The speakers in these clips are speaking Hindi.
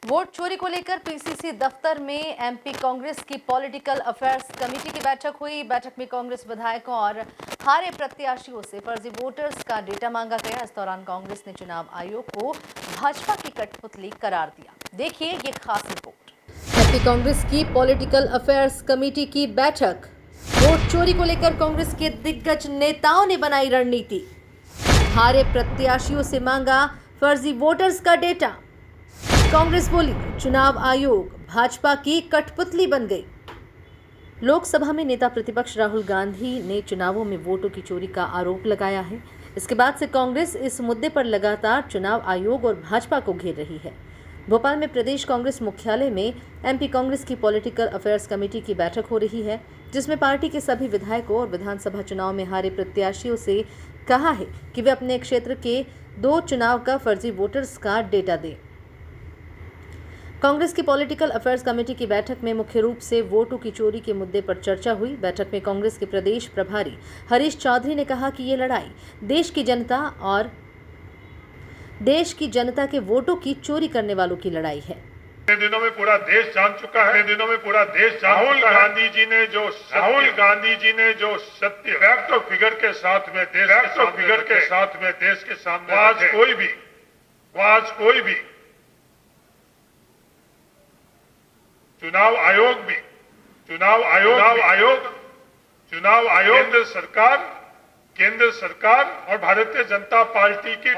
वोट चोरी को लेकर पीसीसी दफ्तर में एमपी कांग्रेस की पॉलिटिकल अफेयर्स कमेटी की बैठक हुई। बैठक में कांग्रेस विधायकों और हारे प्रत्याशियों से फर्जी वोटर्स का डेटा मांगा गया। इस दौरान कांग्रेस ने चुनाव आयोग को भाजपा की कठपुतली करार दिया। देखिए ये खास रिपोर्ट। एमपी कांग्रेस की पॉलिटिकल अफेयर्स कमेटी की बैठक। वोट चोरी को लेकर कांग्रेस के दिग्गज नेताओं ने बनाई रणनीति। हारे प्रत्याशियों से मांगा फर्जी वोटर्स का डेटा। कांग्रेस बोली चुनाव आयोग भाजपा की कठपुतली बन गई। लोकसभा में नेता प्रतिपक्ष राहुल गांधी ने चुनावों में वोटों की चोरी का आरोप लगाया है। इसके बाद से कांग्रेस इस मुद्दे पर लगातार चुनाव आयोग और भाजपा को घेर रही है। भोपाल में प्रदेश कांग्रेस मुख्यालय में एमपी कांग्रेस की पॉलिटिकल अफेयर्स कमेटी की बैठक हो रही है, जिसमें पार्टी के सभी विधायकों और विधानसभा चुनाव में हारे प्रत्याशियों से कहा है कि वे अपने क्षेत्र के 2 चुनाव का फर्जी वोटर्स का डेटा दें। कांग्रेस की पॉलिटिकल अफेयर्स कमेटी की बैठक में मुख्य रूप से वोटों की चोरी के मुद्दे पर चर्चा हुई। बैठक में कांग्रेस के प्रदेश प्रभारी हरीश चौधरी ने कहा कि ये लड़ाई देश की जनता के वोटों की चोरी करने वालों की लड़ाई है। इन दिनों में पूरा देश जान चुका है। राहुल गांधी जी ने जो सत्य फैक्ट और फिगर के साथ में देश के सामने आज कोई भी चुनाव आयोग केंद्र सरकार और भारतीय जनता पार्टी के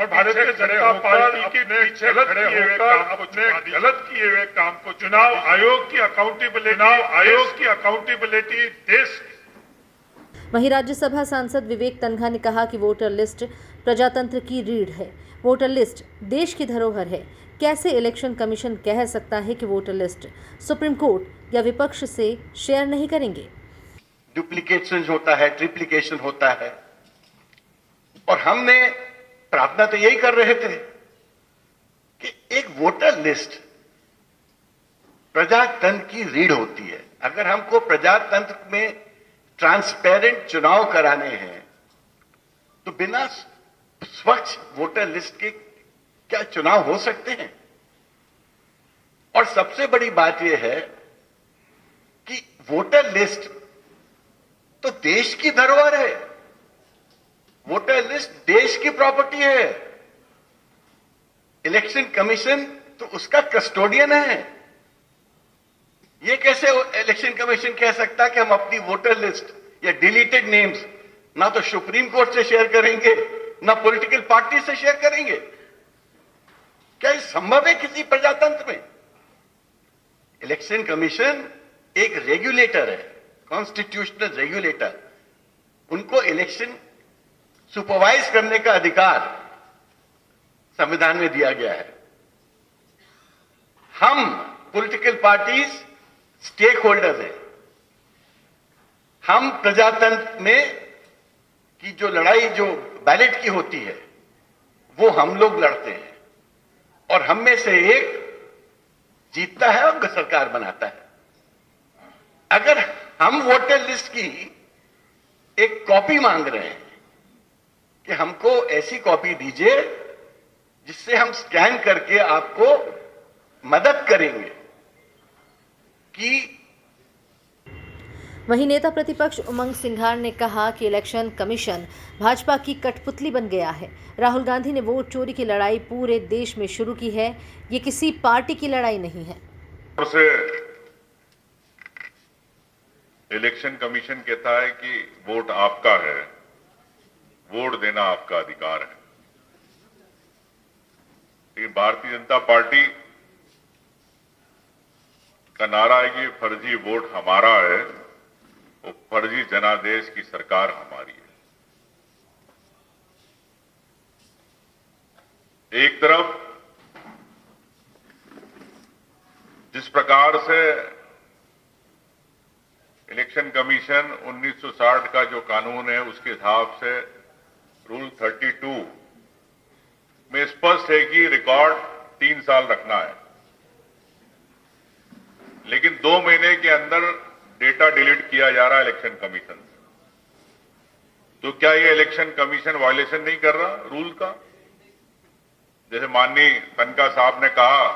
पीछे गलत किए हुए काम को चुनाव आयोग की अकाउंटेबिलिटी देश। वहीं राज्यसभा सांसद विवेक तन्खा ने कहा कि वोटर लिस्ट प्रजातंत्र की रीढ़ है। वोटर लिस्ट देश की धरोहर है। कैसे इलेक्शन कमीशन कह सकता है कि वोटर लिस्ट सुप्रीम कोर्ट या विपक्ष से शेयर नहीं करेंगे। डुप्लीकेशन होता है, ट्रिप्लीकेशन होता है, और हमने प्रार्थना तो यही कर रहे थे कि एक वोटर लिस्ट प्रजातंत्र की रीढ़ होती है। अगर हमको प्रजातंत्र में ट्रांसपेरेंट चुनाव कराने हैं तो बिना स्वच्छ वोटर लिस्ट के क्या चुनाव हो सकते हैं? और सबसे बड़ी बात यह है कि वोटर लिस्ट तो देश की धरोहर है। वोटर लिस्ट देश की प्रॉपर्टी है। इलेक्शन कमीशन तो उसका कस्टोडियन है। यह कैसे इलेक्शन कमीशन कह सकता है कि हम अपनी वोटर लिस्ट या डिलीटेड नेम्स ना तो सुप्रीम कोर्ट से शेयर करेंगे ना पॉलिटिकल पार्टी से शेयर करेंगे? क्या ये संभव है किसी प्रजातंत्र में? इलेक्शन कमीशन एक रेगुलेटर है, कॉन्स्टिट्यूशनल रेगुलेटर। उनको इलेक्शन सुपरवाइज करने का अधिकार संविधान में दिया गया है। हम पॉलिटिकल पार्टीज स्टेक होल्डर्स हैं। हम प्रजातंत्र में की जो लड़ाई जो बैलेट की होती है वो हम लोग लड़ते हैं, और हम में से एक जीतता है और सरकार बनाता है। अगर हम वोटर लिस्ट की एक कॉपी मांग रहे हैं कि हमको ऐसी कॉपी दीजिए जिससे हम स्कैन करके आपको मदद करेंगे कि। वहीं नेता प्रतिपक्ष उमंग सिंघार ने कहा कि इलेक्शन कमीशन भाजपा की कठपुतली बन गया है। राहुल गांधी ने वोट चोरी की लड़ाई पूरे देश में शुरू की है। ये किसी पार्टी की लड़ाई नहीं है। इलेक्शन कमीशन कहता है कि वोट आपका है, वोट देना आपका अधिकार है, लेकिन भारतीय जनता पार्टी का नारा है कि फर्जी वोट हमारा है, वो फर्जी जनादेश की सरकार हमारी है। एक तरफ जिस प्रकार से इलेक्शन कमीशन 1960 का जो कानून है उसके हिसाब से रूल 32 में स्पष्ट है कि रिकॉर्ड 3 साल रखना है, लेकिन 2 महीने के अंदर डेटा डिलीट किया जा रहा है इलेक्शन कमीशन से। तो क्या ये इलेक्शन कमीशन वायलेशन नहीं कर रहा रूल का? जैसे माननीय तनखा साहब ने कहा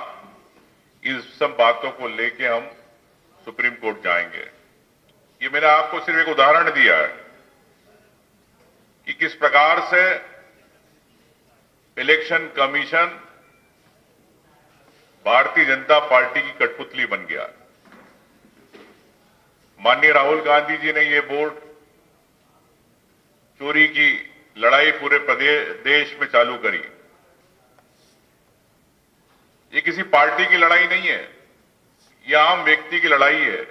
इस सब बातों को लेके हम सुप्रीम कोर्ट जाएंगे। ये मैंने आपको सिर्फ एक उदाहरण दिया है कि किस प्रकार से election commission Bharatiya Janata party की कठपुतली बन गया। माननीय राहुल गांधी जी ने ये वोट चोरी की लड़ाई पूरे देश में चालू करी। ये किसी पार्टी की लड़ाई नहीं है, ये आम व्यक्ति की लड़ाई है,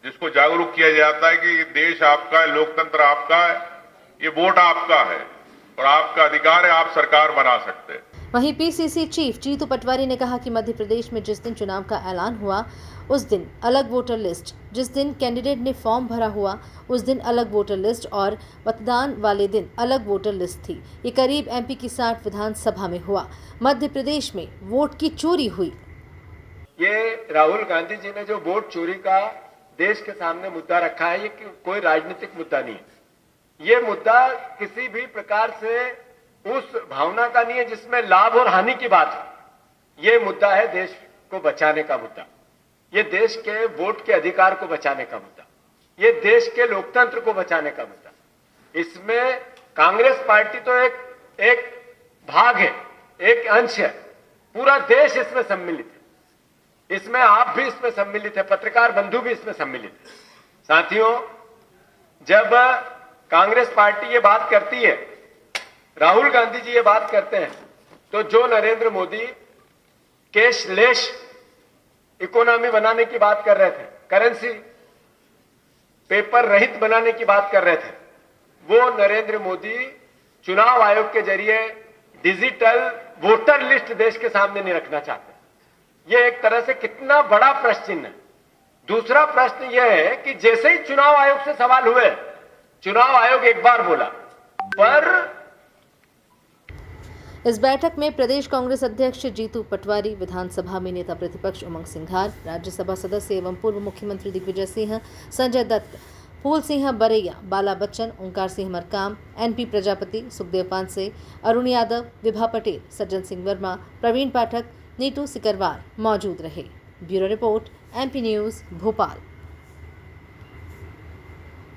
जिसको जागरूक किया जाता है कि ये देश आपका है, लोकतंत्र आपका है, ये वोट आपका है और आपका अधिकार है, आप सरकार बना सकते हैं। वहीं पीसीसी चीफ जीतू पटवारी ने कहा कि मध्य प्रदेश में जिस दिन चुनाव का ऐलान हुआ उस दिन अलग वोटर लिस्ट, जिस दिन कैंडिडेट ने फॉर्म भरा हुआ उस दिन अलग वोटर लिस्ट और मतदान वाले दिन अलग वोटर लिस्ट थी। ये करीब एमपी की 60 विधानसभा में हुआ। मध्य प्रदेश में वोट की चोरी हुई। ये राहुल गांधी जी ने जो वोट चोरी का देश के सामने मुद्दा रखा है, ये कोई राजनीतिक मुद्दा नहीं है। ये मुद्दा किसी भी प्रकार से उस भावना का नहीं है जिसमें लाभ और हानि की बात है। ये मुद्दा है देश को बचाने का मुद्दा, ये देश के वोट के अधिकार को बचाने का मुद्दा, ये देश के लोकतंत्र को बचाने का मुद्दा। इसमें कांग्रेस पार्टी तो एक भाग है, एक अंश है, पूरा देश इसमें सम्मिलित है, इसमें आप भी इसमें सम्मिलित है, पत्रकार बंधु भी इसमें सम्मिलित है। साथियों, जब कांग्रेस पार्टी ये बात करती है, राहुल गांधी जी ये बात करते हैं, तो जो नरेंद्र मोदी कैशलेस इकोनॉमी बनाने की बात कर रहे थे, करेंसी पेपर रहित बनाने की बात कर रहे थे, वो नरेंद्र मोदी चुनाव आयोग के जरिए डिजिटल वोटर लिस्ट देश के सामने नहीं रखना चाहते। ये एक तरह से कितना बड़ा प्रश्न चिन्ह है। दूसरा प्रश्न यह है कि जैसे ही चुनाव आयोग से सवाल हुए, चुनाव आयोग एक बार बोला, पर इस बैठक में प्रदेश कांग्रेस अध्यक्ष जीतू पटवारी, विधानसभा में नेता प्रतिपक्ष उमंग सिंघार, राज्यसभा सदस्य एवं पूर्व मुख्यमंत्री दिग्विजय सिंह, संजय दत्त, फूल सिंह बरैया, बाला बच्चन, ओंकार सिंह मरकाम, एनपी प्रजापति, सुखदेव पांसे, अरुण यादव, विभा पटेल, सज्जन सिंह वर्मा, प्रवीण पाठक, नीतू सिकरवार मौजूद रहे। Bureau report, MP news, Bhopal.